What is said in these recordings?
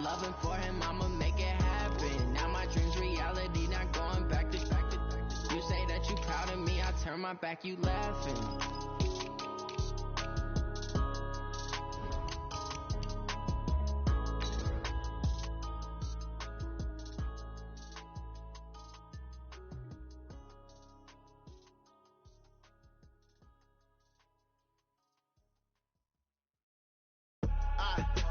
loving for him, I'ma make it happen. Now my dream's reality, not going back to. You say that you proud of me, I turn my back, you laughing.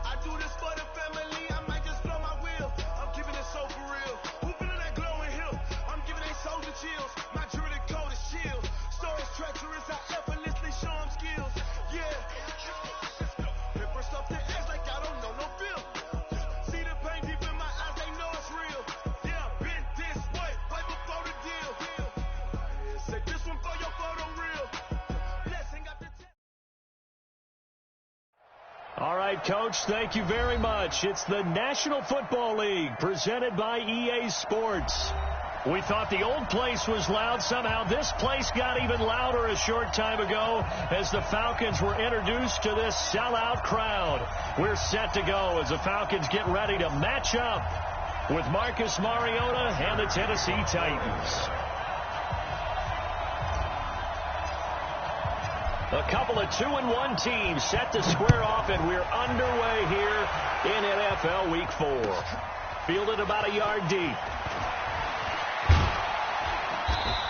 I do this for the family, I might just blow my wheel. I'm keeping it so for real. Who feeling that glowing hill? I'm giving they soldier chills. My jewelry code is chill. Stories treacherous, I effortlessly show them skills. Yeah. Paper stuff to edge like I don't know no feel. See the pain deep in my eyes, they know it's real. Yeah, been this way, right before the deal. Say this one for your photo reel. Blessing got the All right, Coach, thank you very much. It's the National Football League presented by EA Sports. We thought the old place was loud. Somehow this place got even louder a short time ago as the Falcons were introduced to this sellout crowd. We're set to go as the Falcons get ready to match up with Marcus Mariota and the Tennessee Titans. A couple of 2-1 teams set to square off, and we're underway here in NFL Week 4. Fielded about a yard deep.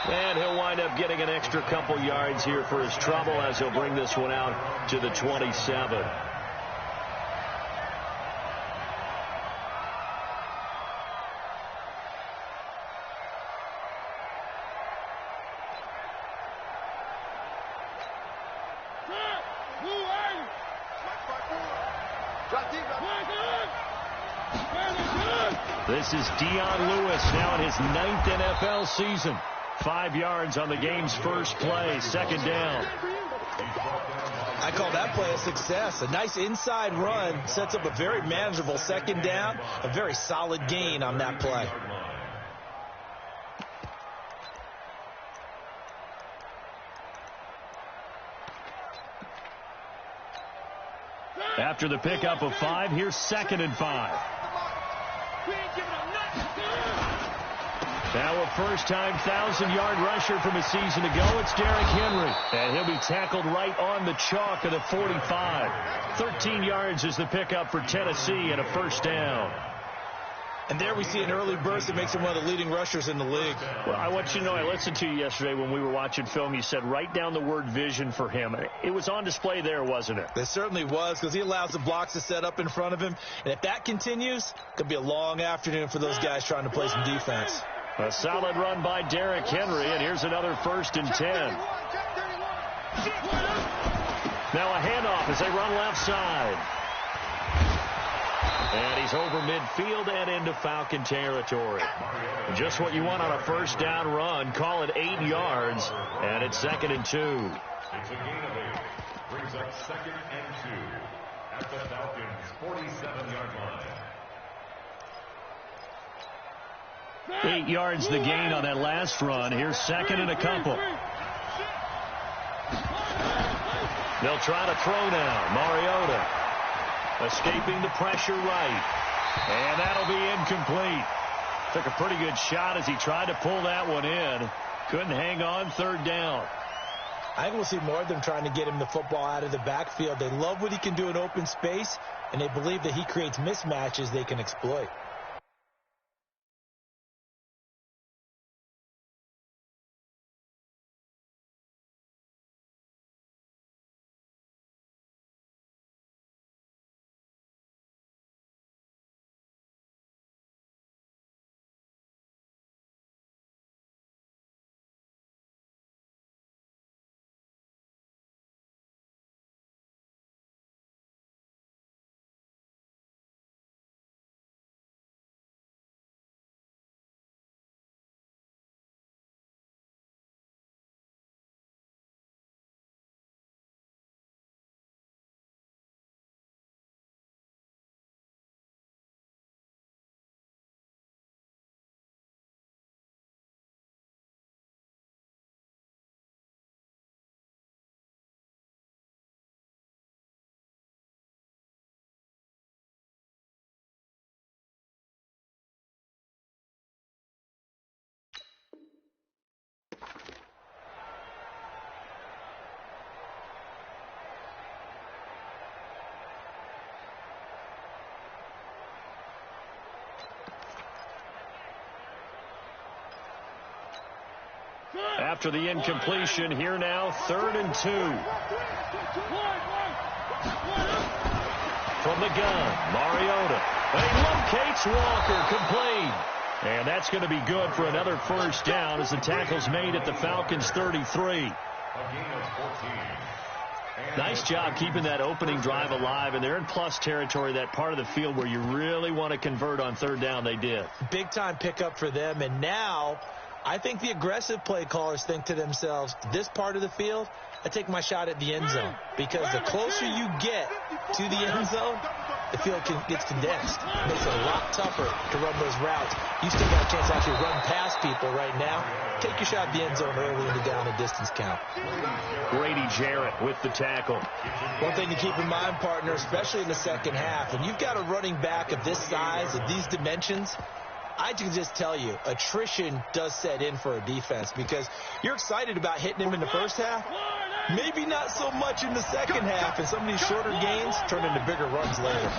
And he'll wind up getting an extra couple yards here for his trouble as he'll bring this one out to the 27. This is Dion Lewis now in his 9th NFL season. 5 yards on the game's first play, second down. I call that play a success. A nice inside run sets up a very manageable second down, a very solid gain on that play. After the pickup of 5, here's 2nd and 5. Now a first-time 1,000-yard rusher from a season ago, it's Derrick Henry. And he'll be tackled right on the chalk of the 45. 13 yards is the pickup for Tennessee and a first down. And there we see an early burst that makes him one of the leading rushers in the league. Well, I want you to know, I listened to you yesterday when we were watching film. You said write down the word vision for him. It was on display there, wasn't it? It certainly was, because he allows the blocks to set up in front of him. And if that continues, it could be a long afternoon for those guys trying to play some defense. A solid run by Derrick Henry, and here's another 1st and 10. Now a handoff as they run left side. And he's over midfield and into Falcon territory. Just what you want on a first down run. Call it 8 yards, and it's 2nd and 2. It's a gain of 8. Brings up 2nd and 2 at the Falcons' 47-yard line. 8 yards the gain on that last run. Here's 2nd and a couple. They'll try to throw now. Mariota escaping the pressure right. And that'll be incomplete. Took a pretty good shot as he tried to pull that one in. Couldn't hang on, 3rd down. I think we'll see more of them trying to get him the football out of the backfield. They love what he can do in open space, and they believe that he creates mismatches they can exploit. After the incompletion, here now, 3rd and 2. From the gun, Mariota. And he locates Walker, complete. And that's going to be good for another first down as the tackle's made at the Falcons' 33. Nice job keeping that opening drive alive, and they're in plus territory, that part of the field where you really want to convert on 3rd down. They did. Big-time pickup for them, and now I think the aggressive play callers think to themselves, this part of the field, I take my shot at the end zone, because the closer you get to the end zone, the field gets condensed. It makes it a lot tougher to run those routes. You still got a chance to actually run past people right now. Take your shot at the end zone early in the down and distance count. Grady Jarrett with the tackle. One thing to keep in mind, partner, especially in the second half, when you've got a running back of this size, of these dimensions, I can just tell you, attrition does set in for a defense because you're excited about hitting him in the first half. Maybe not so much in the second half, and some of these shorter gains turn into bigger runs later.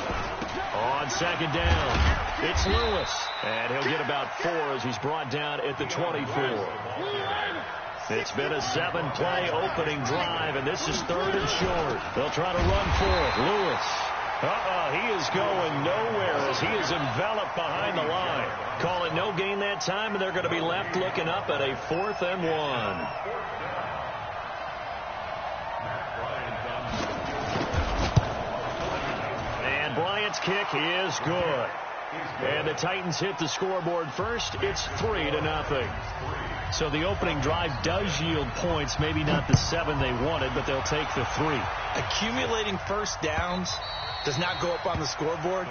On 2nd down, it's Lewis, and he'll get about 4 as he's brought down at the 24. It's been a 7-play opening drive, and this is 3rd and short. They'll try to run for it. Lewis. He is going nowhere as he is enveloped behind the line. Call it no gain that time, and they're going to be left looking up at a 4th and 1. And Bryant's kick is good. And the Titans hit the scoreboard first. It's 3-0. So the opening drive does yield points, maybe not the 7 they wanted, but they'll take the 3. Accumulating first downs does not go up on the scoreboard,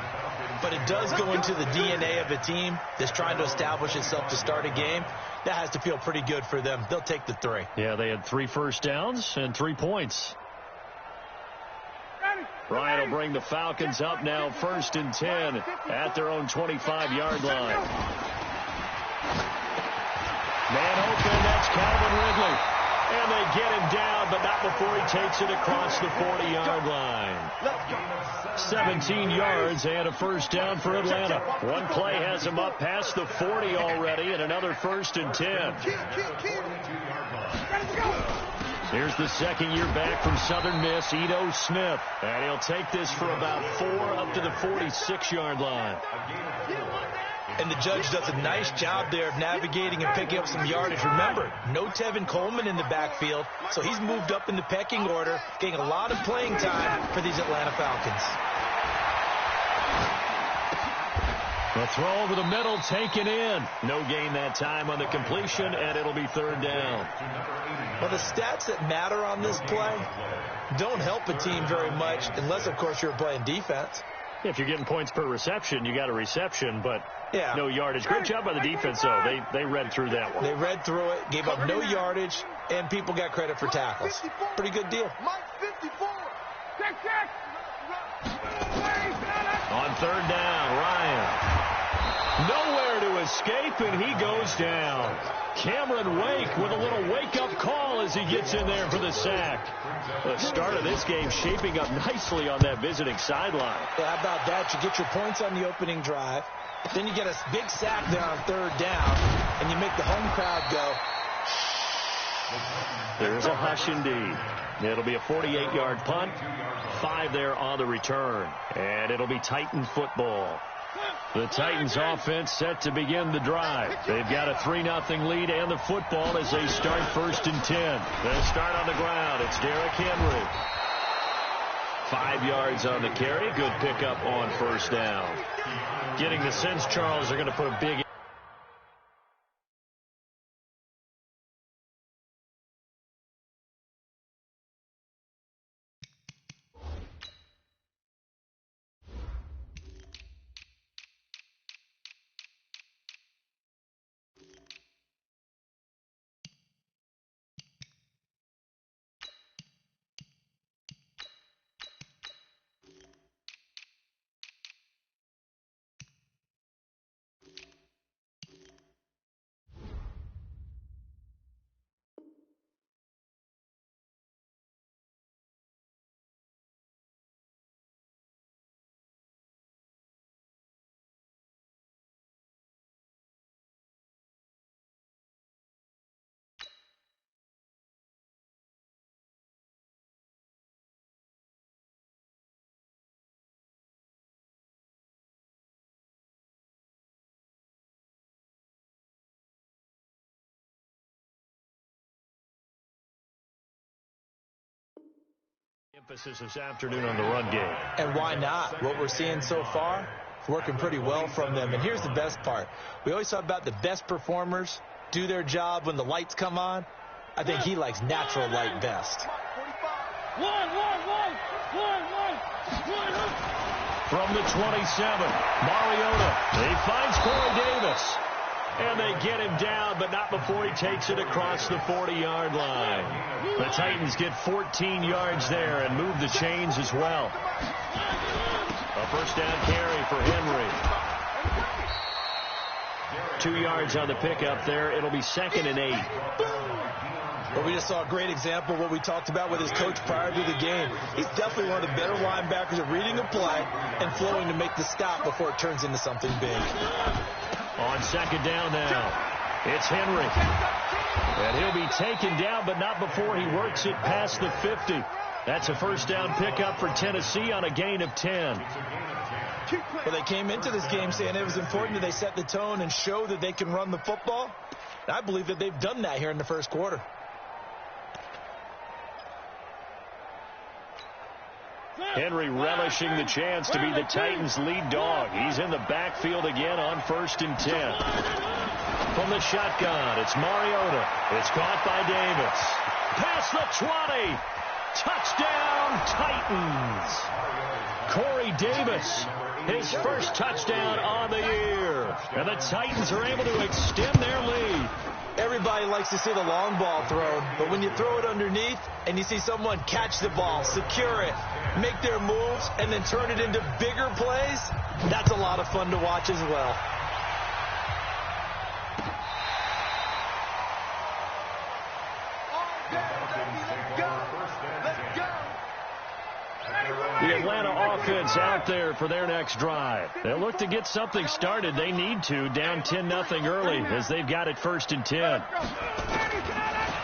but it does go into the DNA of a team that's trying to establish itself to start a game. That has to feel pretty good for them. They'll take the 3. Yeah, they had 3 first downs and 3 points. Bryant will bring the Falcons up now 1st and 10 at their own 25-yard line. Man open, that's Calvin Ridley. And they get him down, but not before he takes it across the 40-yard line. 17 yards and a first down for Atlanta. One play has him up past the 40 already, and another 1st and 10. Here's the 2nd year back from Southern Miss, Ito Smith. And he'll take this for about 4 up to the 46-yard line. And the judge does a nice job there of navigating and picking up some yardage. Remember, no Tevin Coleman in the backfield, so he's moved up in the pecking order, getting a lot of playing time for these Atlanta Falcons. The throw over the middle, taken in. No gain that time on the completion, and it'll be 3rd down. Well, the stats that matter on this play don't help a team very much unless, of course, you're playing defense. If you're getting points per reception, you got a reception, but yeah, no yardage. Great job by the defense, though. They read through that one. They read through it, gave up no yardage, and people got credit for tackles. Pretty good deal. On 3rd down, Ryan. Nowhere to escape, and he goes down. Cameron Wake with a little wake-up call as he gets in there for the sack. The start of this game shaping up nicely on that visiting sideline. Yeah, how about that? You get your points on the opening drive. Then you get a big sack there on 3rd down, and you make the home crowd go. There's a hush indeed. It'll be a 48-yard punt. 5 there on the return. And it'll be Titan football. The Titans offense set to begin the drive. They've got a 3-0 lead and the football as they start 1st and 10. They start on the ground. It's Derrick Henry. 5 yards on the carry. Good pickup on 1st down. Getting the sense, Charles, they're going to put a big Emphasis this afternoon on the run game. And why not? What we're seeing so far is working pretty well from them. And here's the best part. We always talk about the best performers do their job when the lights come on. I think he likes natural light best. From the 27, Mariota. He finds Corey Davis. And they get him down, but not before he takes it across the 40-yard line. The Titans get 14 yards there and move the chains as well. A first down carry for Henry. 2 yards on the pickup there. It'll be 2nd and 8. Well, we just saw a great example of what we talked about with his coach prior to the game. He's definitely one of the better linebackers at reading a play and flowing to make the stop before it turns into something big. On 2nd down now, it's Henry. And he'll be taken down, but not before he works it past the 50. That's a first down pickup for Tennessee on a gain of 10. Well, they came into this game saying it was important that they set the tone and show that they can run the football. And I believe that they've done that here in the first quarter. Henry relishing the chance to be the Titans' lead dog. He's in the backfield again on 1st and 10. From the shotgun, it's Mariota. It's caught by Davis. Past the 20. Touchdown, Titans. Corey Davis, his first touchdown on the year. And the Titans are able to extend their lead. Everybody likes to see the long ball thrown, but when you throw it underneath and you see someone catch the ball, secure it, make their moves, and then turn it into bigger plays, that's a lot of fun to watch as well. The Atlanta offense out there for their next drive. They'll look to get something started. They need to, down 10-0 early as they've got it 1st and 10.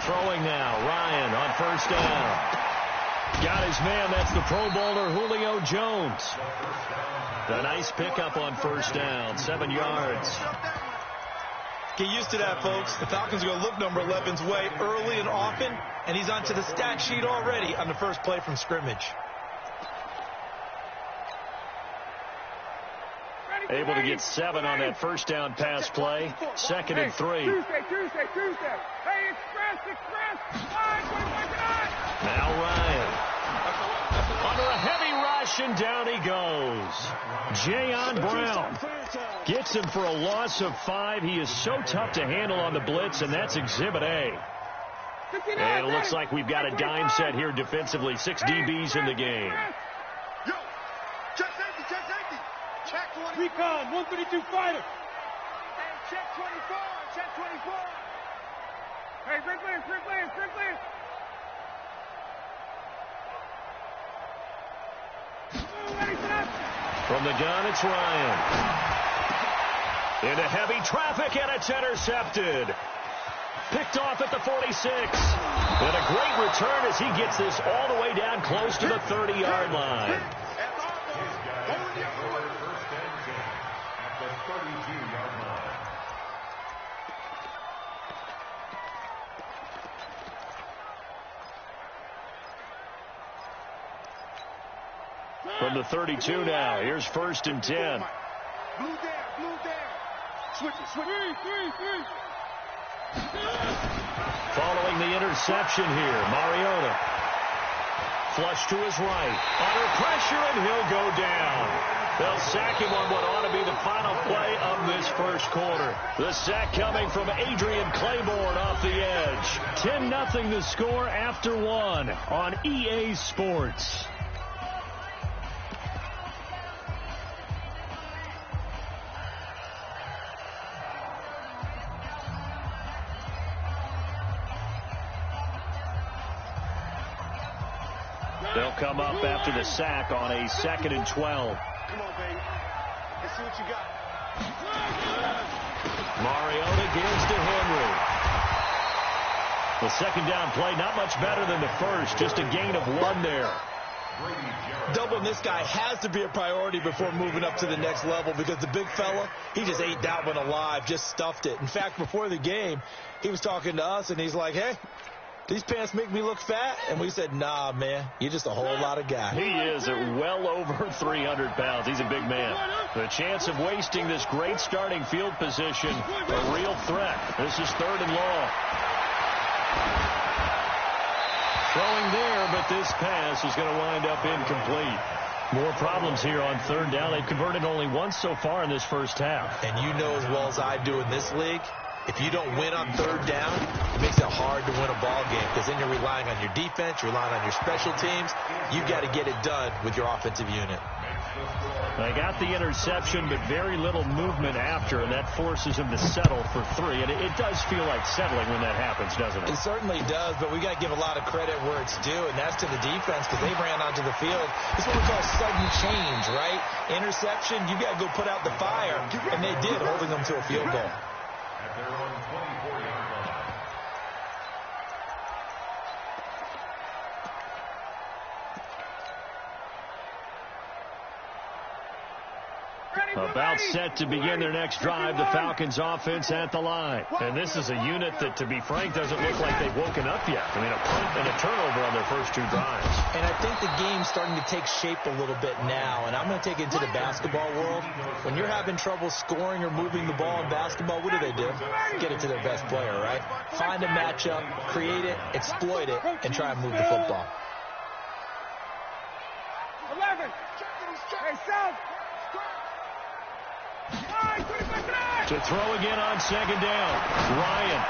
Throwing now, Ryan on 1st down. Got his man, that's the Pro Bowler Julio Jones. A nice pickup on 1st down, 7 yards. Get used to that, folks. The Falcons are going to look number 11's way early and often, and he's onto the stat sheet already on the first play from scrimmage. Able to get 7 on that first down pass play. 2nd and 3. Tuesday. Hey, express. Now Ryan. Under a heavy rush, and down he goes. Jayon Brown gets him for a loss of 5. He is so tough to handle on the blitz, and that's Exhibit A. And it looks like we've got a dime set here defensively. 6 DBs in the game. Recon, 132 fighter. Hey, check 24. Hey, Strickland. From the gun, it's Ryan. Into heavy traffic, and it's intercepted. Picked off at the 46. And a great return as he gets this all the way down close to the 30-yard line. From the 32 now, here's 1st and 10. Blue down. Switch it. Three. Following the interception here, Mariota. Flush to his right. Under pressure, and he'll go down. They'll sack him on what ought to be the final play of this first quarter. The sack coming from Adrian Claiborne off the edge. 10-0 the score after 1 on EA Sports. They'll come up after the sack on a 2nd and 12. Come on, baby. Let's see what you got. Mariota gives to Henry. The 2nd down play, not much better than the first, just a gain of 1 there. Doubling this guy has to be a priority before moving up to the next level because the big fella, he just ate that one alive, just stuffed it. In fact, before the game, he was talking to us, and he's like, hey, these pants make me look fat? And we said, nah, man, you're just a whole lot of guy. He is at well over 300 pounds. He's a big man. The chance of wasting this great starting field position, a real threat. This is 3rd and long. Throwing there, but this pass is going to wind up incomplete. More problems here on 3rd down. They've converted only once so far in this first half. And you know as well as I do in this league, if you don't win on 3rd down, it makes it hard to win a ball game because then you're relying on your defense, you're relying on your special teams. You've got to get it done with your offensive unit. They got the interception, but very little movement after, and that forces them to settle for 3. And it does feel like settling when that happens, doesn't it? It certainly does, but we got to give a lot of credit where it's due, and that's to the defense because they ran onto the field. It's what we call sudden change, right? Interception, you got to go put out the fire, and they did, holding them to a field goal. At their own 24-yard line. About set to begin their next drive, the Falcons offense at the line. And this is a unit that, to be frank, doesn't look like they've woken up yet. I mean, a punt and a turnover on their first 2 drives. And I think the game's starting to take shape a little bit now. And I'm going to take it into the basketball world. When you're having trouble scoring or moving the ball in basketball, what do? Get it to their best player, right? Find a matchup, create it, exploit it, and try and move the football. 11. Hey, South. To throw again on 2nd down. Ryan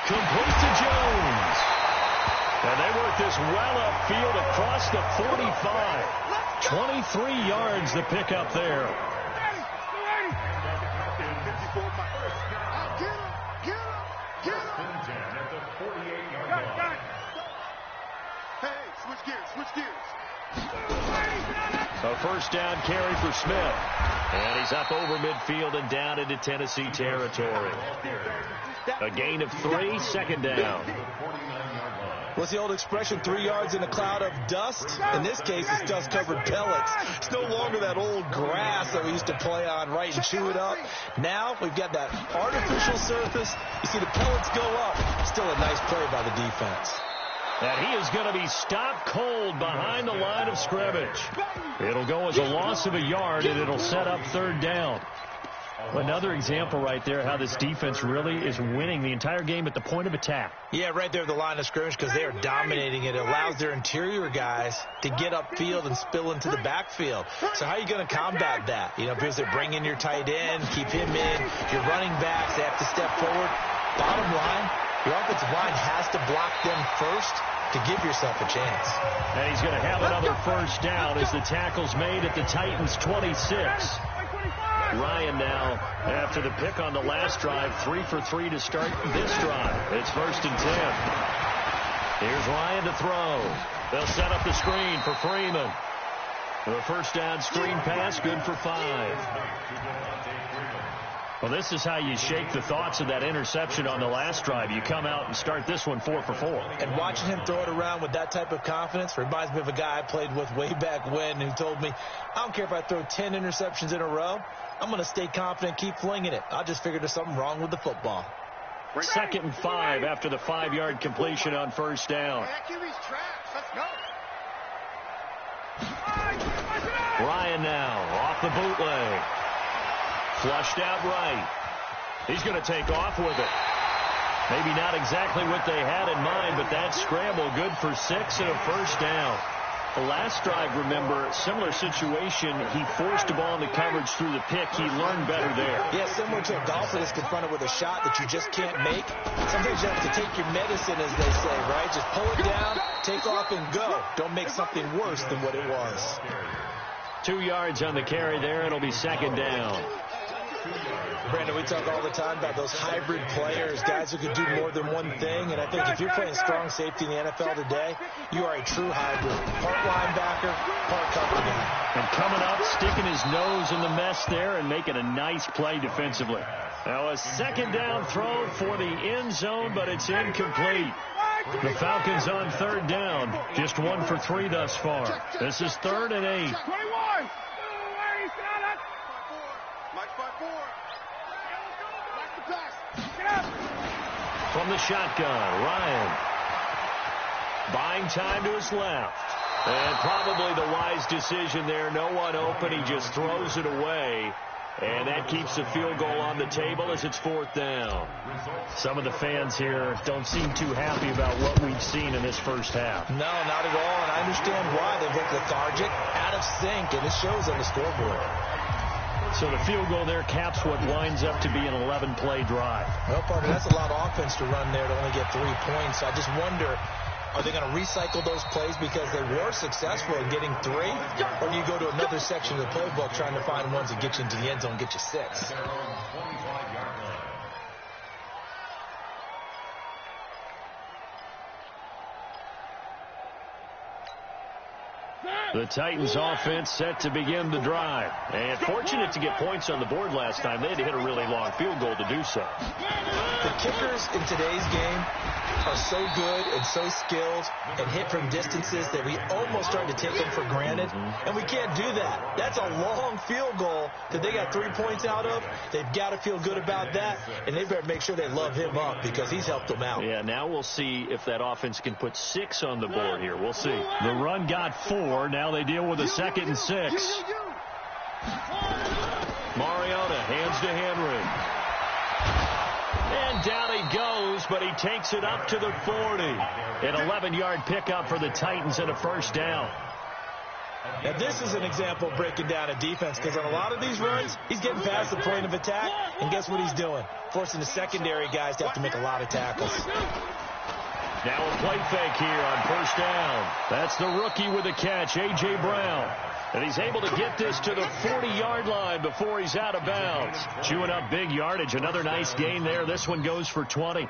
complete to Jones. And they work this well upfield across the 45. 23 yards to pick up there. Switch gears. A 1st down carry for Smith. And he's up over midfield and down into Tennessee territory. A gain of 3, 2nd down. What's the old expression, 3 yards in a cloud of dust? In this case, it's dust-covered pellets. It's no longer that old grass that we used to play on, right, and chew it up. Now we've got that artificial surface. You see the pellets go up. Still a nice play by the defense. And he is going to be stopped cold behind the line of scrimmage. It'll go as a loss of a yard, and it'll set up 3rd down. Another example right there how this defense really is winning the entire game at the point of attack. Yeah, right there at the line of scrimmage because they are dominating it. It allows their interior guys to get upfield and spill into the backfield. So how are you going to combat that? You know, because they bring in your tight end, keep him in. Your running backs, they have to step forward. Bottom line, your offensive line has to block them first to give yourself a chance. And he's going to have another 1st down as the tackle's made at the Titans' 26. Ryan now, after the pick on the last drive, 3 for 3 to start this drive. It's 1st and 10. Here's Ryan to throw. They'll set up the screen for Freeman. The 1st down screen pass, good for 5. Well, this is how you shake the thoughts of that interception on the last drive. You come out and start this one 4 for 4. And watching him throw it around with that type of confidence reminds me of a guy I played with way back when who told me, I don't care if I throw 10 interceptions in a row. I'm going to stay confident, keep flinging it. I just figured there's something wrong with the football. 2nd and 5 after the 5-yard completion on 1st down. Let's go. Ryan now off the bootleg. Flushed out right. He's going to take off with it. Maybe not exactly what they had in mind, but that scramble good for 6 and a 1st down. The last drive, remember, similar situation. He forced a ball into coverage through the pick. He learned better there. Yeah, similar to a golfer that's confronted with a shot that you just can't make. Sometimes you have to take your medicine, as they say, right? Just pull it down, take off, and go. Don't make something worse than what it was. 2 yards on the carry there. It'll be 2nd down. Brandon, we talk all the time about those hybrid players, guys who can do more than one thing. And I think if you're playing strong safety in the NFL today, you are a true hybrid. Part linebacker, part cover guy. And coming up, sticking his nose in the mess there and making a nice play defensively. Now a 2nd down throw for the end zone, but it's incomplete. The Falcons on 3rd down. Just 1 for 3 thus far. This is 3rd and 8. 21. From the shotgun, Ryan Buying time to his left. And probably the wise decision there. No one open. He just throws it away. And that keeps the field goal on the table as it's 4th down. Some of the fans here don't seem too happy about what we've seen in this first half. No, not at all, and I understand why. They've looked lethargic, out of sync, and it shows on the scoreboard. So the field goal there caps what winds up to be an 11-play drive. Well, partner, that's a lot of offense to run there to only get 3 points. I just wonder, are they going to recycle those plays because they were successful in getting 3? Or do you go to another section of the playbook trying to find ones that get you into the end zone and get you 6? The Titans offense set to begin the drive. And fortunate to get points on the board last time. They had to hit a really long field goal to do so. The kickers in today's game are so good and so skilled and hit from distances that we almost start to take them for granted. And we can't do that. That's a long field goal that they got 3 points out of. They've got to feel good about that. And they better make sure they love him up because he's helped them out. Yeah, now we'll see if that offense can put 6 on the board here. We'll see. The run got 4. Now they deal with a 2nd and 6. Mariota hands to Henry. And down he goes, but he takes it up to the 40. An 11-yard pickup for the Titans and a 1st down. Now, this is an example of breaking down a defense because on a lot of these runs, he's getting past the point of attack, and guess what he's doing? Forcing the secondary guys to have to make a lot of tackles. Now a play fake here on 1st down. That's the rookie with the catch, A.J. Brown. And he's able to get this to the 40-yard line before he's out of bounds. Chewing up big yardage. Another nice gain there. This one goes for 20.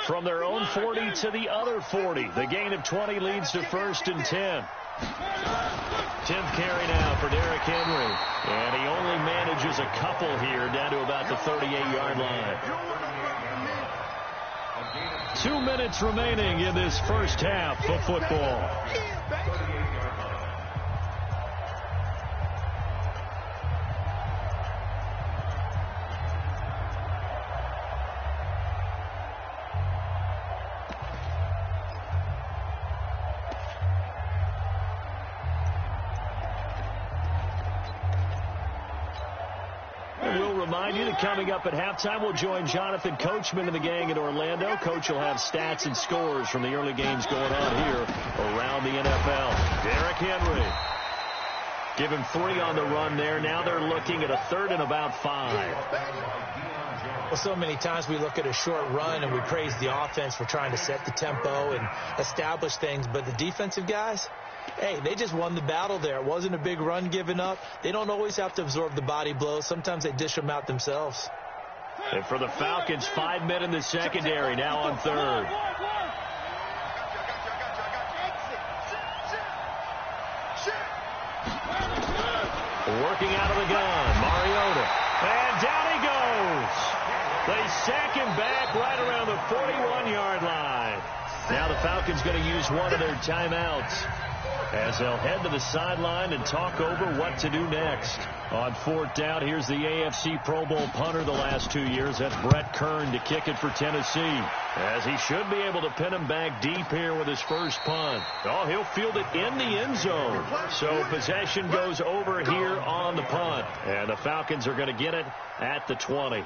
From their own 40 to the other 40. The gain of 20 leads to 1st and 10. 10th carry now for Derrick Henry. And he only manages a couple here down to about the 38-yard line. 2 minutes remaining in this first half of football. Coming up at halftime, we'll join Jonathan Coachman and the gang in Orlando. Coach will have stats and scores from the early games going on here around the NFL. Derrick Henry. Give him 3 on the run there. Now they're looking at a 3rd and about 5. Well, so many times we look at a short run and we praise the offense for trying to set the tempo and establish things, but the defensive guys, hey, they just won the battle there. It wasn't a big run given up. They don't always have to absorb the body blows. Sometimes they dish them out themselves. And for the Falcons, 5 men in the secondary, now on 3rd. Working out of the gun, Mariota. And down he goes. They sack him back right around the 41-yard line. Now the Falcons going to use one of their timeouts as they'll head to the sideline and talk over what to do next. On 4th down, here's the AFC Pro Bowl punter the last 2 years. That's Brett Kern to kick it for Tennessee. As he should be able to pin him back deep here with his first punt. Oh, he'll field it in the end zone. So possession goes over here on the punt. And the Falcons are going to get it at the 20.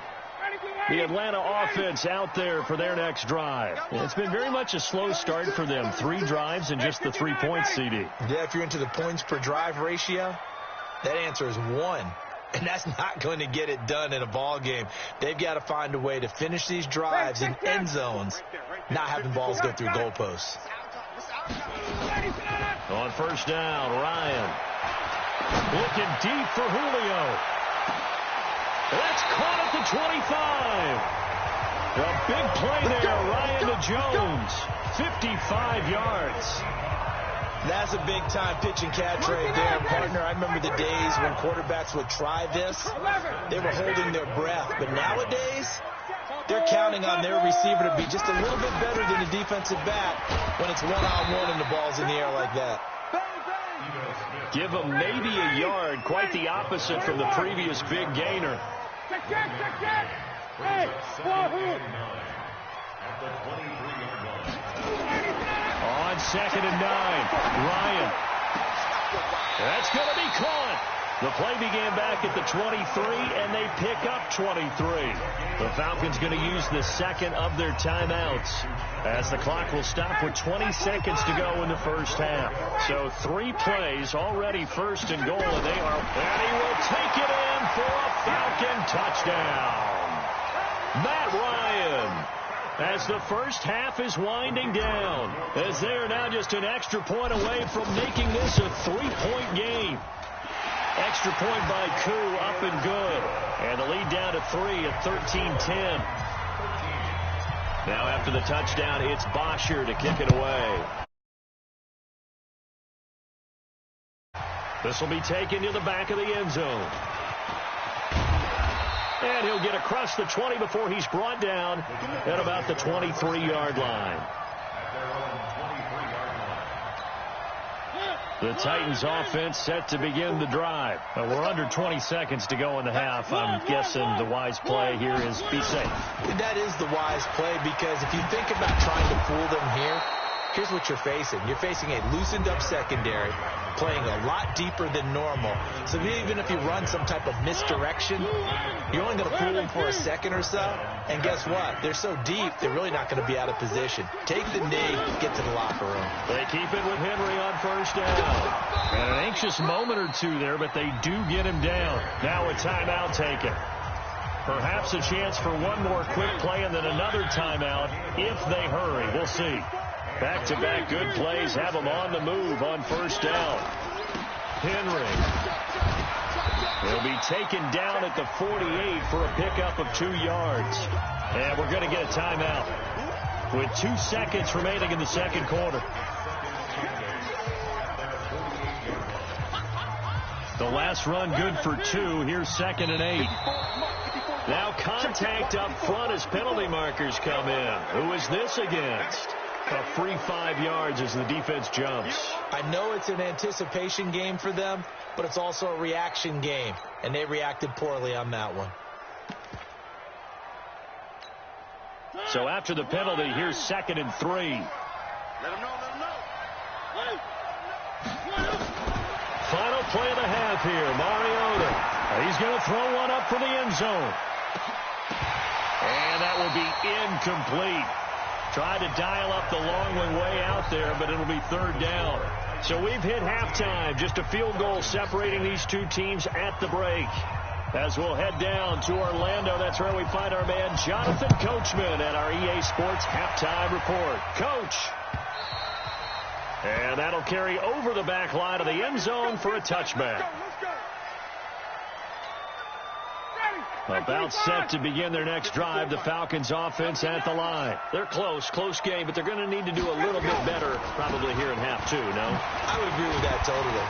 The Atlanta offense out there for their next drive. It's been very much a slow start for them. 3 drives and just the 3 points, CD. Yeah, if you're into the points per drive ratio, that answer is 1. And that's not going to get it done in a ball game. They've got to find a way to finish these drives in end zones, not having balls go through goalposts. On 1st down, Ryan. Looking deep for Julio. That's caught at the 25. A big play there, Ryan to Jones. 55 yards. That's a big-time pitch and catch right there, partner. I remember the days when quarterbacks would try this. They were holding their breath. But nowadays, they're counting on their receiver to be just a little bit better than the defensive back when it's one-on-one and the ball's in the air like that. Give him maybe a yard, quite the opposite from the previous big gainer. On 2nd and 9, Ryan. That's going to be caught. The play began back at the 23, and they pick up 23. The Falcons going to use the second of their timeouts, as the clock will stop with 20 seconds to go in the first half. So 3 plays already, 1st and goal, and they are, and he will take it in for a Falcon touchdown. Matt Ryan, as the first half is winding down, as they are now just an extra point away from making this a 3-point game. Extra point by Koo, up and good. And the lead down to 3 at 13-10. Now after the touchdown, it's Bosher to kick it away. This will be taken to the back of the end zone. And he'll get across the 20 before he's brought down at about the 23-yard line. The Titans offense set to begin the drive. We're under 20 seconds to go in the half. I'm guessing the wise play here is be safe. That is the wise play, because if you think about trying to fool them here, here's what you're facing. You're facing a loosened up secondary, playing a lot deeper than normal. So even if you run some type of misdirection, you're only going to fool them for a second or so. And guess what? They're so deep, they're really not going to be out of position. Take the knee, get to the locker room. They keep it with Henry on 1st down. And an anxious moment or two there, but they do get him down. Now a timeout taken. Perhaps a chance for one more quick play and then another timeout if they hurry. We'll see. Back-to-back good plays have them on the move on 1st down. Henry. He'll be taken down at the 48 for a pickup of 2 yards. And we're going to get a timeout with 2 seconds remaining in the second quarter. The last run good for 2. Here's 2nd and 8. Now contact up front as penalty markers come in. Who is this against? A free 5 yards as the defense jumps. I know it's an anticipation game for them, but it's also a reaction game, and they reacted poorly on that one. So after the penalty, here's 2nd and 3. Let him know, let him know. Final play of the half here, Mariota. He's going to throw one up for the end zone. And that will be incomplete. Tried to dial up the long one way out there, but it'll be 3rd down. So we've hit halftime. Just a field goal separating these 2 teams at the break. As we'll head down to Orlando, that's where we find our man Jonathan Coachman at our EA Sports Halftime Report. Coach. And that'll carry over the back line of the end zone for a touchback. About set to begin their next drive, the Falcons offense at the line. They're close game, but they're going to need to do a little bit better probably here in half 2, no? I would agree with that totally.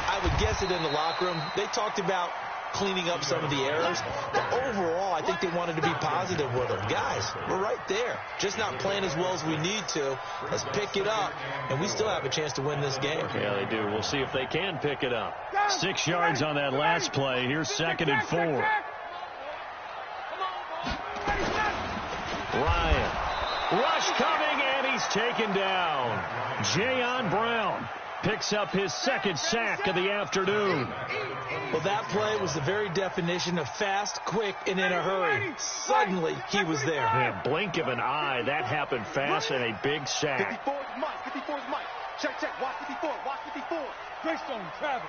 I would guess it in the locker room. They talked about cleaning up some of the errors, but overall, I think they wanted to be positive with them. Guys, we're right there. Just not playing as well as we need to. Let's pick it up, and we still have a chance to win this game. Yeah, they do. We'll see if they can pick it up. 6 yards on that last play. Here's 2nd and 4. Ryan. Rush coming, and he's taken down. Jayon Brown picks up his 2nd sack of the afternoon. Well, that play was the very definition of fast, quick, and in a hurry. Suddenly, he was there. Yeah, blink of an eye. That happened fast and a big sack. 54 is Mike. 54 is Mike. Check. Watch 54. Watch 54. Greystone, travel.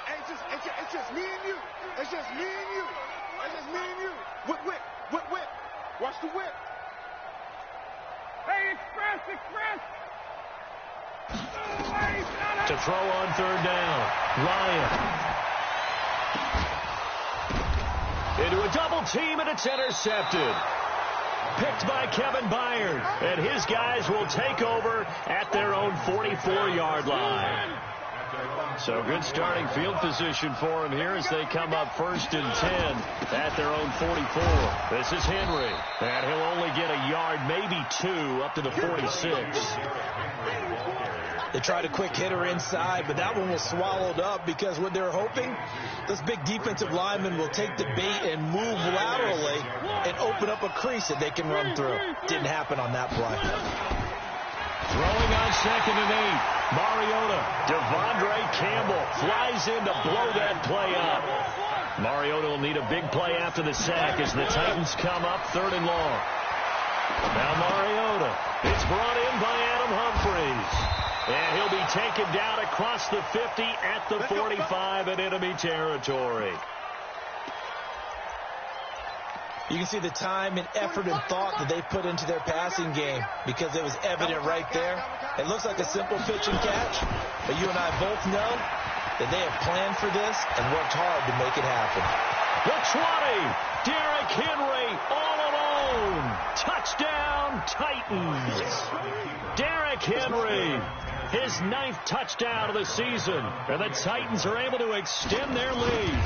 It's just me and you. It's just me and you. It's just me and you. Whip. Watch the whip. Hey, express. To throw on 3rd down. Ryan. Into a double team, and it's intercepted. Picked by Kevin Byard. And his guys will take over at their own 44-yard line. So good starting field position for him here as they come up 1st and 10 at their own 44. This is Henry. And he'll only get a yard, maybe 2, up to the 46. They tried a quick hitter inside, but that one was swallowed up because what they're hoping, this big defensive lineman will take the bait and move laterally and open up a crease that they can run through. Didn't happen on that play. Throwing on 2nd and 8. Mariota. Devondre Campbell flies in to blow that play up. Mariota will need a big play after the sack as the Titans come up 3rd and long. Now Mariota. It's brought in by Adam Humphries. And he'll be taken down across the 50 at the 45 in enemy territory. You can see the time and effort and thought that they put into their passing game because it was evident right there. It looks like a simple pitch and catch, but you and I both know that they have planned for this and worked hard to make it happen. The 20, Derrick Henry all alone. Touchdown, Titans. Derrick Henry, his 9th touchdown of the season, and the Titans are able to extend their lead.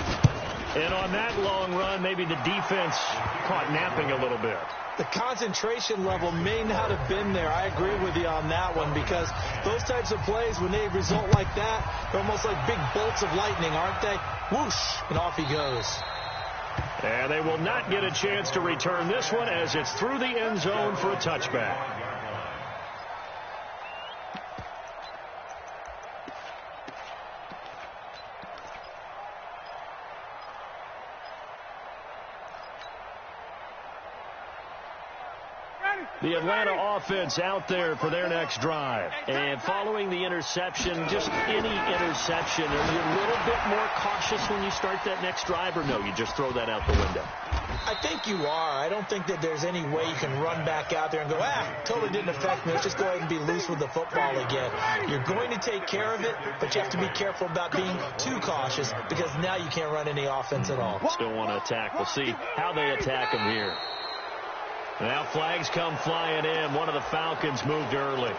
And on that long run, maybe the defense caught napping a little bit. The concentration level may not have been there. I agree with you on that one because those types of plays, when they result like that, they're almost like big bolts of lightning, aren't they? Whoosh, and off he goes. And they will not get a chance to return this one as it's through the end zone for a touchback. The Atlanta offense out there for their next drive. And following the interception, just any interception, are you a little bit more cautious when you start that next drive, or no, you just throw that out the window? I think you are. I don't think that there's any way you can run back out there and go, totally didn't affect me. Let's just go ahead and be loose with the football again. You're going to take care of it, but you have to be careful about being too cautious because now you can't run any offense at all. Still want to attack. We'll see how they attack him here. Now flags come flying in. One of the Falcons moved early.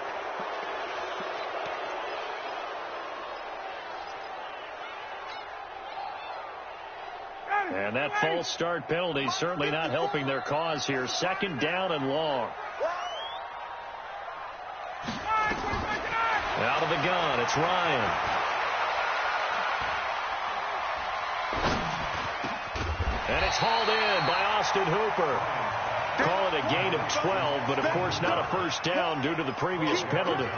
And that false start penalty certainly not helping their cause here. 2nd down and long. Out of the gun, it's Ryan. And it's hauled in by Austin Hooper. Call it a gain of 12, but of course not a first down due to the previous penalty.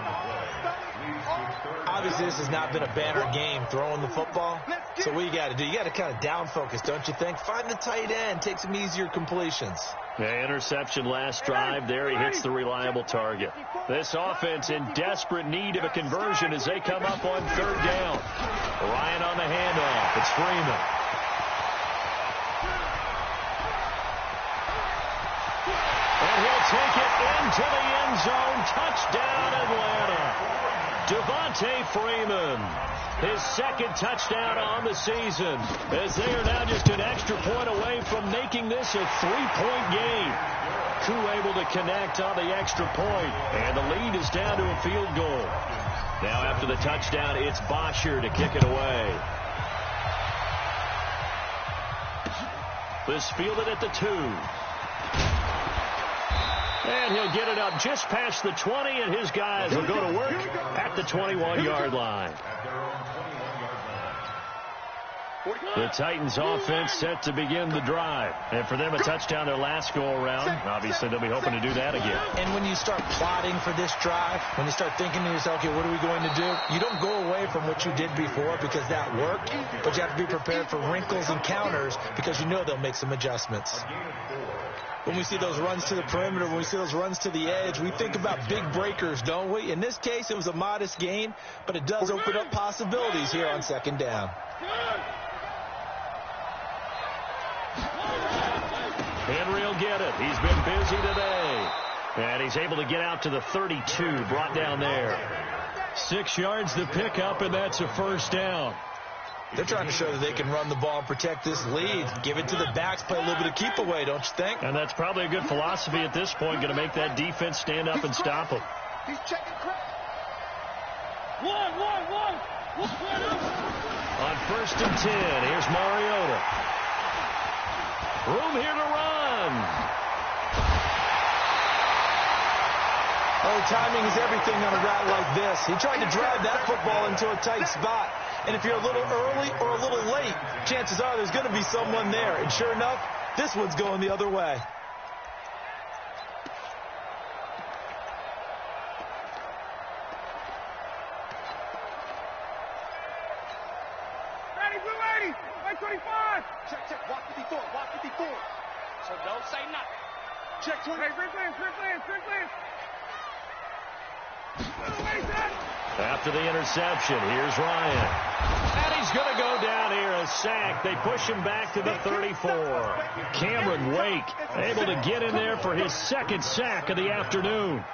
Obviously, this has not been a banner game throwing the football. So what you got to do, you got to kind of down focus, don't you think? Find the tight end, take some easier completions. Yeah, interception last drive. There he hits the reliable target. This offense in desperate need of a conversion as they come up on 3rd down. Ryan on the handoff. It's Freeman. And he'll take it into the end zone. Touchdown, Atlanta. Devontae Freeman, his 2nd touchdown on the season, as they are now just an extra point away from making this a 3-point game. Koo able to connect on the extra point, and the lead is down to a field goal. Now after the touchdown, it's Bosher to kick it away. This fielded at the 2. And he'll get it up just past the 20, and his guys will go to work at the 21-yard line. The Titans offense set to begin the drive. And for them, a touchdown their last go-around. Obviously, they'll be hoping to do that again. And when you start plotting for this drive, when you start thinking to yourself, okay, what are we going to do? You don't go away from what you did before because that worked, but you have to be prepared for wrinkles and counters because you know they'll make some adjustments. When we see those runs to the perimeter, when we see those runs to the edge, we think about big breakers, don't we? In this case, it was a modest gain, but it does open up possibilities here on 2nd down. Henry will get it. He's been busy today. And he's able to get out to the 32, brought down there. 6 yards to pick up, and that's a first down. They're trying to show that they can run the ball and protect this lead. Give it to the backs, play a little bit of keep away, don't you think? And that's probably a good philosophy at this point, going to make that defense stand up and stop them. He's checking crack. One. On 1st and 10, here's Mariota. Room here to run. Oh, timing is everything on a route like this. He tried to drive that football into a tight spot. And if you're a little early or a little late, chances are there's going to be someone there. And sure enough, this one's going the other way. Ready, blue 80, 125. Check, walk 54, walk 54. So don't say nothing. Check 20. Hey, Rick Lance. After the interception, here's Ryan. And he's going to go down here, a sack. They push him back to the 34. Cameron Wake able to get in there for his second sack of the afternoon.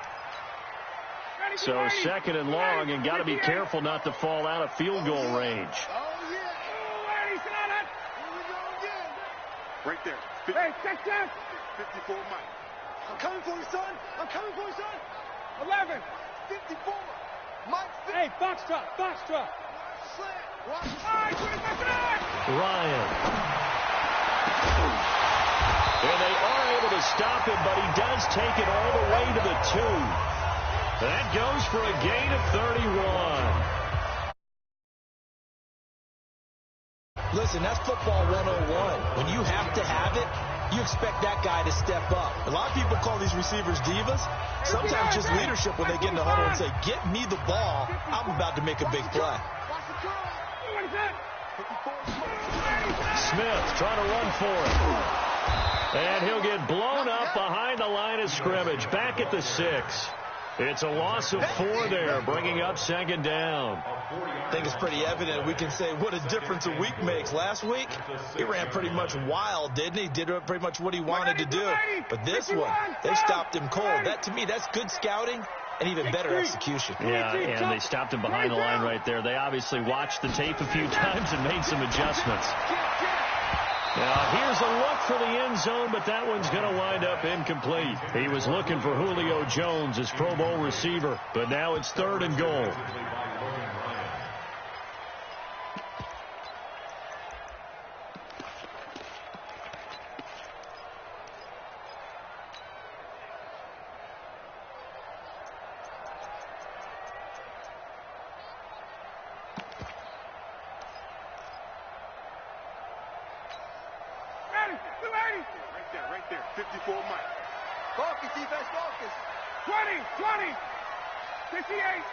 So second and long, and got to be careful not to fall out of field goal range. Right there. Hey, check. 54, Mike. I'm coming for you, son. 11. 54. Mike. Hey, box drop. Ryan. And they are able to stop him, but he does take it all the way to the 2. That goes for a gain of 31. Listen, that's football 101. When you have to have it, you expect that guy to step up. A lot of people call these receivers divas. Sometimes just leadership when they get in the huddle and say, get me the ball. I'm about to make a big play. Smith trying to run for it. And he'll get blown up behind the line of scrimmage. Back at the 6. It's a loss of 4 there, bringing up second down. I think it's pretty evident. We can say what a difference a week makes. Last week, he ran pretty much wild, didn't he? Did pretty much what he wanted to do. But this one, they stopped him cold. That, to me, that's good scouting and even better execution. Yeah, and they stopped him behind the line right there. They obviously watched the tape a few times and made some adjustments. Now, here's a look for the end zone, but that one's going to wind up incomplete. He was looking for Julio Jones, his Pro Bowl receiver, but now it's 3rd and goal. Right there. 54, Mike. Focus, defense, focus. 20, 58.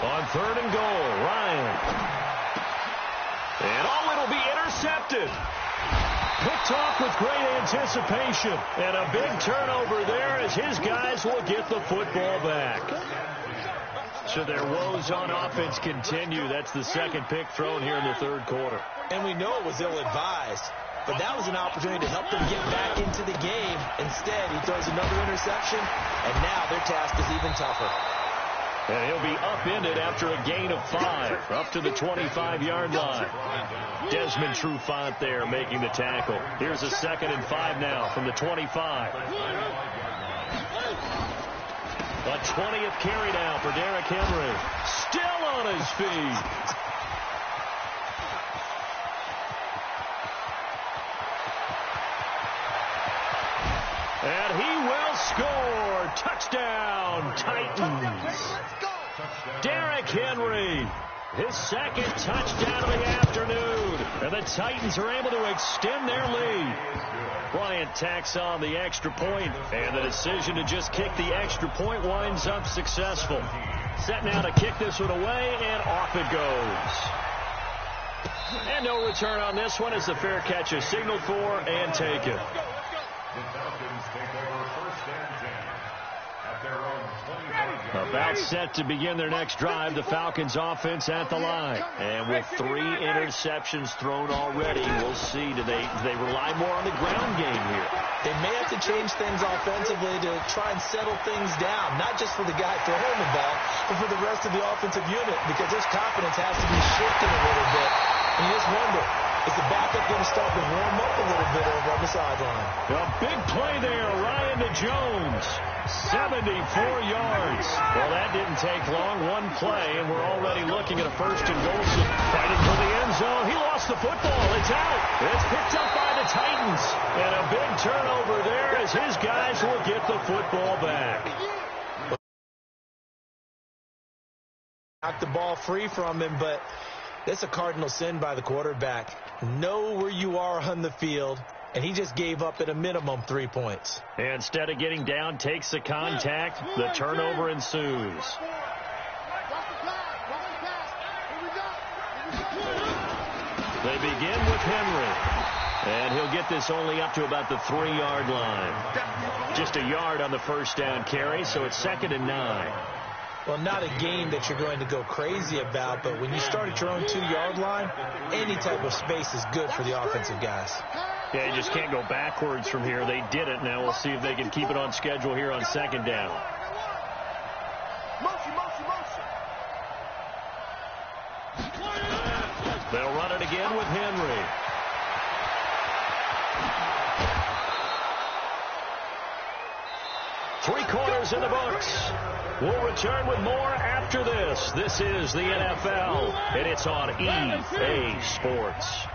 On 3rd and goal, Ryan. And it'll be intercepted. Picked off with great anticipation. And a big turnover there as his guys will get the football back. So their woes on offense continue. That's the second pick thrown here in the 3rd quarter. And we know it was ill-advised, but that was an opportunity to help them get back into the game. Instead, he throws another interception, and now their task is even tougher. And he'll be upended after a gain of 5, up to the 25-yard line. Desmond Trufant there making the tackle. Here's a 2nd and 5 now from the 25. A 20th carry down for Derrick Henry. Still on his feet. And he will score. Touchdown, Titans. Derrick Henry, his 2nd touchdown of the afternoon. And the Titans are able to extend their lead. Bryant tacks on the extra point, and the decision to just kick the extra point winds up successful. Set now to kick this one away, and off it goes. And no return on this one as the fair catch is signaled for and taken. The Falcons take over 1st and 10 at their own 20-yard About set to begin their next drive, the Falcons offense at the line. And with 3 interceptions thrown already, we'll see. Do they rely more on the ground game here? They may have to change things offensively to try and settle things down, not just for the guy throwing the ball, but for the rest of the offensive unit, because this confidence has to be shifted a little bit. And you just wonder, Is the backup going to start to warm up a little bit over on the sideline? A big play there, Ryan to Jones. 74 yards. Well, that didn't take long. One play, and we're already looking at a first and goal. Fighting for the end zone. He lost the football. It's out. It's picked up by the Titans. And a big turnover there as his guys will get the football back. Knocked the ball free from him, but that's a cardinal sin by the quarterback. Know where you are on the field, and he just gave up at a minimum 3 points. Instead of getting down, takes the contact. The turnover ensues. They begin with Henry, and he'll get this only up to about the 3-yard line. Just a yard on the first down carry, so it's 2nd and 9. Well, not a game that you're going to go crazy about, but when you start at your own 2-yard line, any type of space is good for the offensive guys. Yeah, you just can't go backwards from here. They did it. Now we'll see if they can keep it on schedule here on 2nd down. They'll run it again with Henry. Three quarters in the books. We'll return with more after this. This is the NFL, and it's on EA Sports.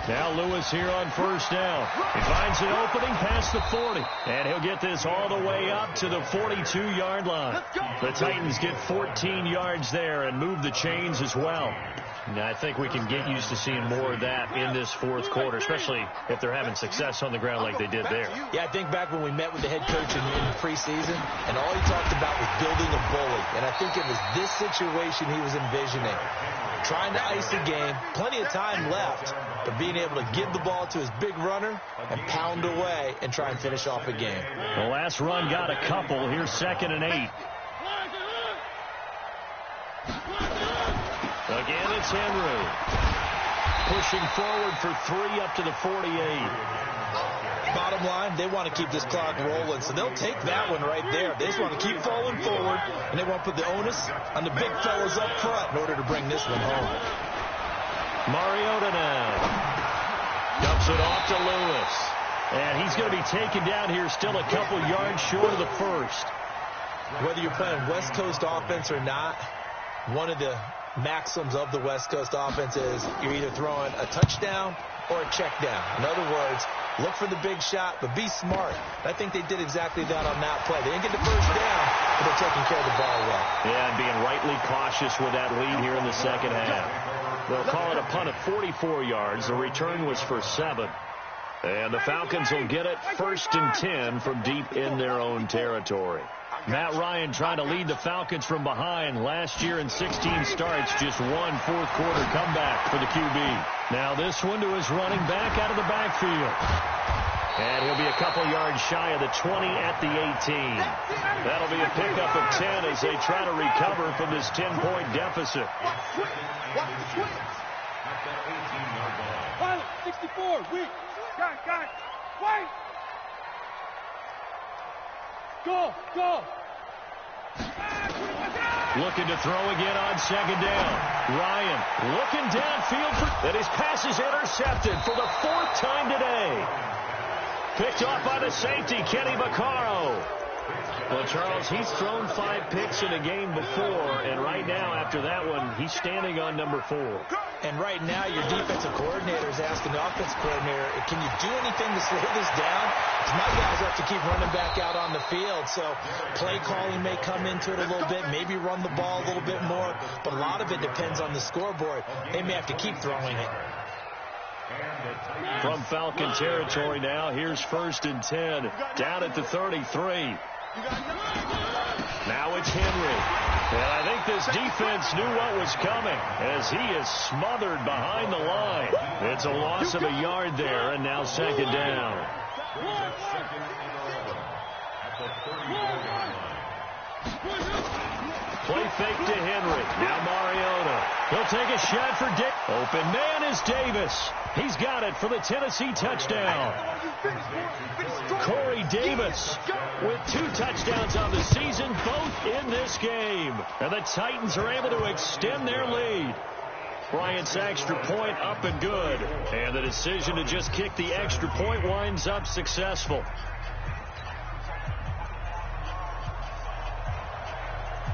Now Lewis here on first down. He finds an opening past the 40, and he'll get this all the way up to the 42-yard line. The Titans get 14 yards there and move the chains as well. Now, I think we can get used to seeing more of that in this fourth quarter, especially if they're having success on the ground like they did there. Yeah, I think back when we met with the head coach in the preseason, and all he talked about was building a bully. And I think it was this situation he was envisioning. Trying to ice the game, plenty of time left, but being able to give the ball to his big runner and pound away and try and finish off a game. The last run got a couple. Here's 2nd and 8. Again, it's Henry. Pushing forward for 3 up to the 48. Bottom line, they want to keep this clock rolling, so they'll take that one right there. They just want to keep falling forward, and they want to put the onus on the big fellas up front in order to bring this one home. Mariota now. Dumps it off to Lewis. And he's going to be taken down here still a couple yards short of the first. Whether you're playing West Coast offense or not, one of the maxims of the West Coast offense is you're either throwing a touchdown or a check down. In other words, look for the big shot, but be smart. I think they did exactly that on that play. They didn't get the first down, but they're taking care of the ball well. Yeah, and being rightly cautious with that lead here in the second half. They'll call it a punt of 44 yards. The return was for 7. And the Falcons will get it 1st and 10 from deep in their own territory. Matt Ryan trying to lead the Falcons from behind. Last year in 16 starts, just one fourth-quarter comeback for the QB. Now this one to his running back out of the backfield. And he'll be a couple yards shy of the 20 at the 18. That'll be a pickup of 10 as they try to recover from this 10-point deficit. 64, weak. Got it. Wait. Go. Looking to throw again on 2nd down. Ryan looking downfield and his pass is intercepted for the 4th time today. Picked off by the safety, Kenny Vaccaro. Well, Charles, he's thrown 5 picks in a game before, and right now, after that one, he's standing on number 4. And right now, your defensive coordinator is asking the offensive coordinator, can you do anything to slow this down? Because my guys have to keep running back out on the field, so play calling may come into it a little bit, maybe run the ball a little bit more, but a lot of it depends on the scoreboard. They may have to keep throwing it. From Falcon territory now, here's 1st and 10, down at the 33. Now it's Henry. And I think this defense knew what was coming as he is smothered behind the line. It's a loss of a yard there, and now 2nd down. Play fake to Henry. Now Mariota. He'll take a shot for Dick. Open man is Davis. He's got it for the Tennessee touchdown. Corey Davis with 2 touchdowns on the season, both in this game. And the Titans are able to extend their lead. Bryant's extra point up and good. And the decision to just kick the extra point winds up successful.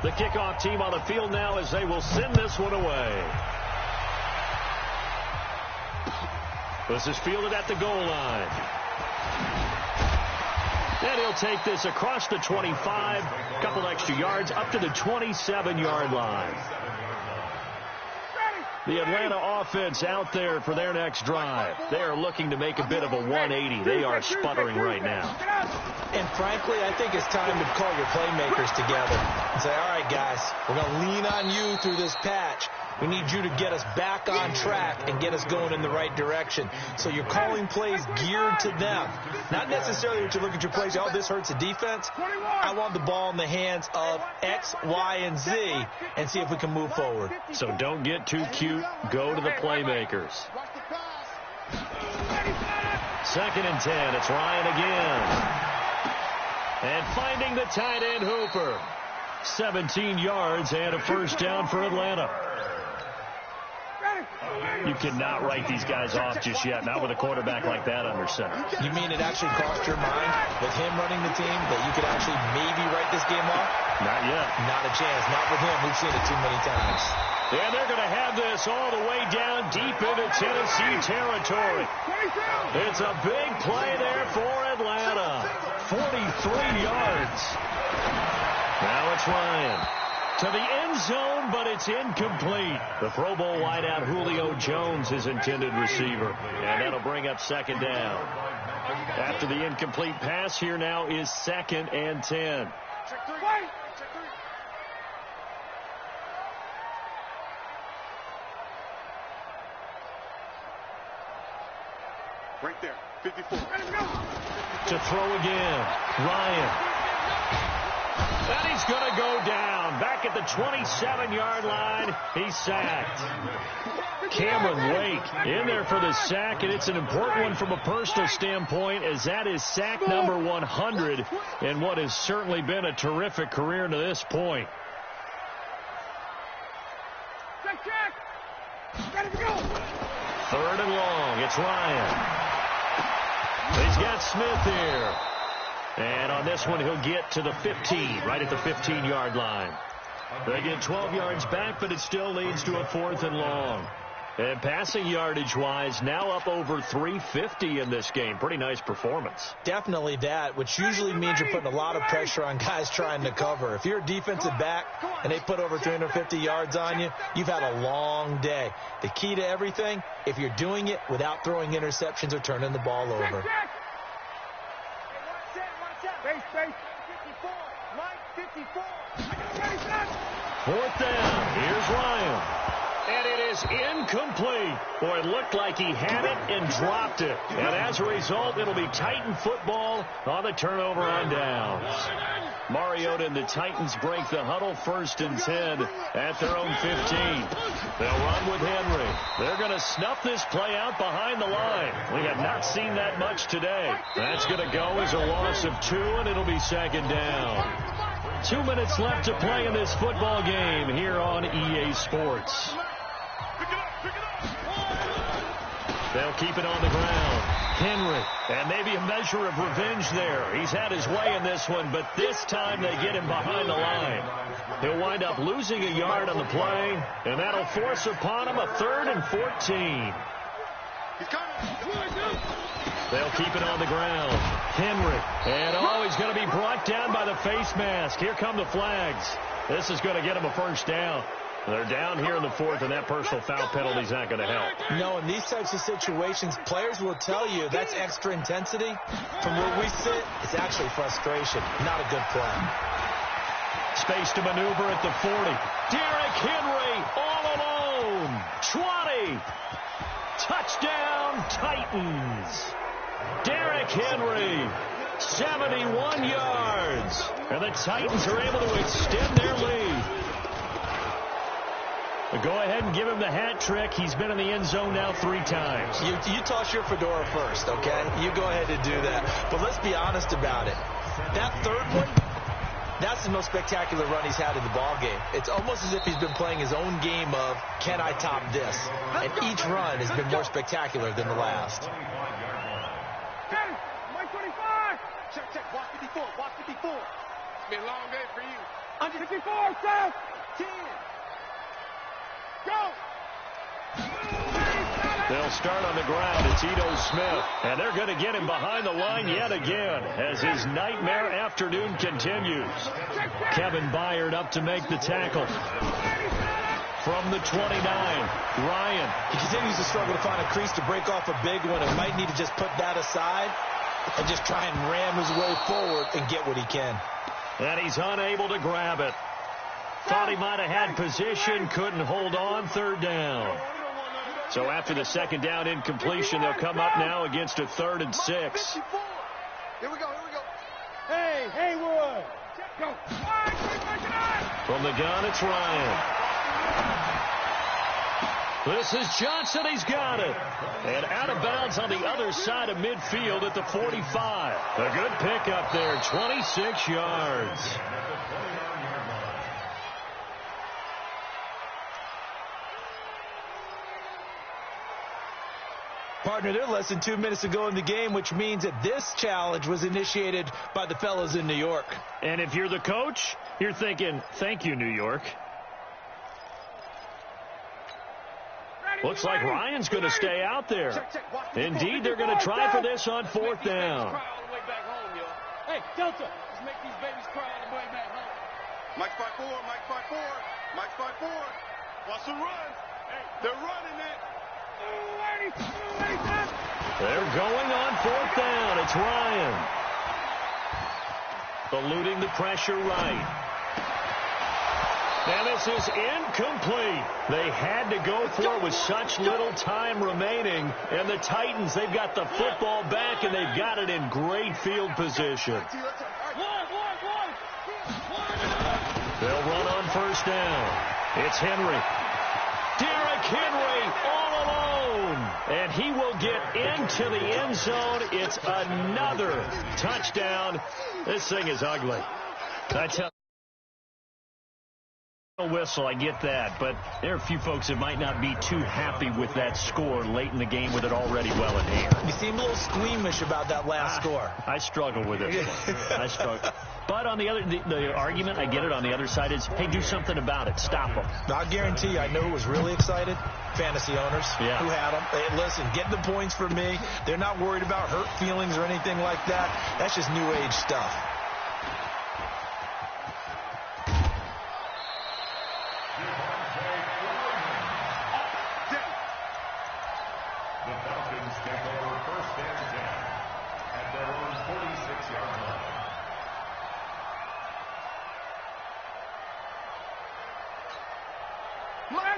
The kickoff team on the field now as they will send this one away. This is fielded at the goal line. And he'll take this across the 25, a couple extra yards, up to the 27-yard line. The Atlanta offense out there for their next drive. They are looking to make a bit of a 180. They are sputtering right now. And frankly, I think it's time to call your playmakers together and say, all right, guys, we're going to lean on you through this patch. We need you to get us back on track and get us going in the right direction. So you're calling plays geared to them. Not necessarily what you look at your plays, oh, this hurts the defense. I want the ball in the hands of X, Y, and Z and see if we can move forward. So don't get too cute. Go to the playmakers. 2nd and 10. It's Ryan again. And finding the tight end Hooper. 17 yards and a first down for Atlanta. You cannot write these guys off just yet, not with a quarterback like that under center. You mean it actually crossed your mind with him running the team that you could actually maybe write this game off? Not yet. Not a chance. Not with him. We've seen it too many times. And they're going to have this all the way down deep into Tennessee territory. It's a big play there for Atlanta. 43 yards. Now it's Ryan. To the end zone, but it's incomplete. The Pro Bowl wideout Julio Jones, his intended receiver. And that'll bring up 2nd down. After the incomplete pass, here now is 2nd and 10. Right there, 54. To throw again, Ryan. And he's going to go down. Back at the 27-yard line, he's sacked. Cameron Wake in there for the sack, and it's an important one from a personal standpoint, as that is sack number 100 in what has certainly been a terrific career to this point. Third and long. It's Ryan. He's got Smith here. And on this one, he'll get to the 15, right at the 15-yard line. They get 12 yards back, but it still leads to a 4th and long. And passing yardage-wise, now up over 350 in this game. Pretty nice performance. Definitely that, which usually means you're putting a lot of pressure on guys trying to cover. If you're a defensive back and they put over 350 yards on you, you've had a long day. The key to everything, if you're doing it without throwing interceptions or turning the ball over. Base, 54, Mike, 54. 4th down. Here's Ryan. And it is incomplete. Boy, it looked like he had it and dropped it. And as a result, it'll be Titan football on the turnover on downs. Mariota and the Titans break the huddle, 1st and 10 at their own 15. They'll run with Henry. They're going to snuff this play out behind the line. We have not seen that much today. That's going to go as a loss of 2, and it'll be 2nd down. 2 minutes left to play in this football game here on EA Sports. They'll keep it on the ground. Henry, and maybe a measure of revenge there. He's had his way in this one, but this time they get him behind the line. He'll wind up losing a yard on the play, and that'll force upon him a 3rd and 14. They'll keep it on the ground. Henry, and he's going to be brought down by the face mask. Here come the flags. This is going to get him a 1st down. They're down here in the 4th, and that personal foul penalty is not going to help. No, in these types of situations, players will tell you that's extra intensity. From where we sit, it's actually frustration, not a good play. Space to maneuver at the 40. Derrick Henry all alone. 20. Touchdown, Titans. Derrick Henry, 71 yards. And the Titans are able to extend their lead. Go ahead and give him the hat trick. He's been in the end zone now 3 times. You toss your fedora first, okay? You go ahead and do that. But let's be honest about it. That 3rd one, That's the most spectacular run he's had in the ball game. It's almost as if he's been playing his own game of, can I top this? And each run has been more spectacular than the last. Hey, Mike 25. Check. Watch 54. Watch 54. It's been a long day for you. Under 54, Seth. 10. Go. They'll start on the ground. It's Ito Smith. And they're going to get him behind the line yet again as his nightmare afternoon continues. Kevin Byard up to make the tackle. From the 29, Ryan. He continues to struggle to find a crease to break off a big one and might need to just put that aside and just try and ram his way forward and get what he can. And he's unable to grab it. Thought he might have had position, couldn't hold on, third down. So after the second down incompletion, they'll come up now against a 3rd and 6. Here we go. Hey, Haywood. Go. From the gun, it's Ryan. This is Johnson. He's got it. And out of bounds on the other side of midfield at the 45. A good pickup there, 26 yards. Partner, they're less than 2 minutes to go in the game, which means that this challenge was initiated by the fellas in New York. And if you're the coach, you're thinking, thank you, New York. Looks like Ryan's going to stay out there. Indeed, they're going to try for this on 4th down. Hey, Delta, let's make these babies cry on the way back home. Mike 5-4. Watch the run. Hey, they're running it. They're going on 4th down. It's Ryan. Eluding the pressure right. And this is incomplete. They had to go for it with such little time remaining. And the Titans, they've got the football back, and they've got it in great field position. They'll run on 1st down. It's Henry. Derrick Henry all alone. And he will get into the end zone. It's another touchdown. This thing is ugly. I tell whistle, I get that, but there are a few folks that might not be too happy with that score late in the game with it already well in hand. You seem a little squeamish about that last score. I struggle with it. I struggle. But on the other, the argument, I get it, on the other side is, hey, do something about it. Stop them. I guarantee you, I know who was really excited. Fantasy owners who had them. Hey, listen, get the points for me. They're not worried about hurt feelings or anything like that. That's just new age stuff. The Falcons take over 1st and 10 at their own 46-yard line.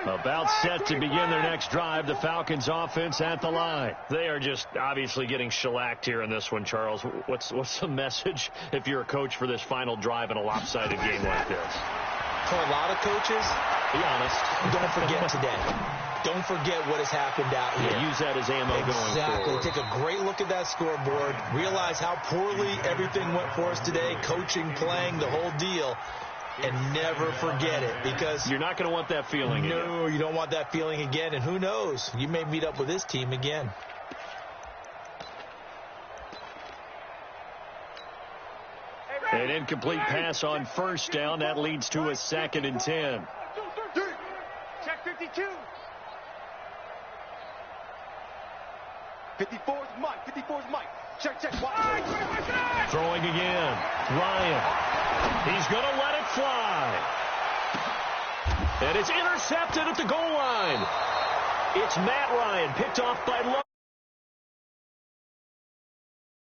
About set to begin their next drive, the Falcons offense at the line. They are just obviously getting shellacked here in this one, Charles. What's the message if you're a coach for this final drive in a lopsided game like this? For a lot of coaches, be honest, don't forget today. Don't forget what has happened out here. Yeah, use that as ammo going forward. Exactly. Take a great look at that scoreboard. Realize how poorly everything went for us today. Coaching, playing, the whole deal. And never forget it, because you're not going to want that feeling again. No, you don't want that feeling again. And who knows? You may meet up with this team again. An incomplete pass on 1st down. That leads to a 2nd and 10. Check 52. 54's Mike. Check. Watch. Throwing again. Ryan. He's going to let it fly. And it's intercepted at the goal line. It's Matt Ryan, picked off by Lowe.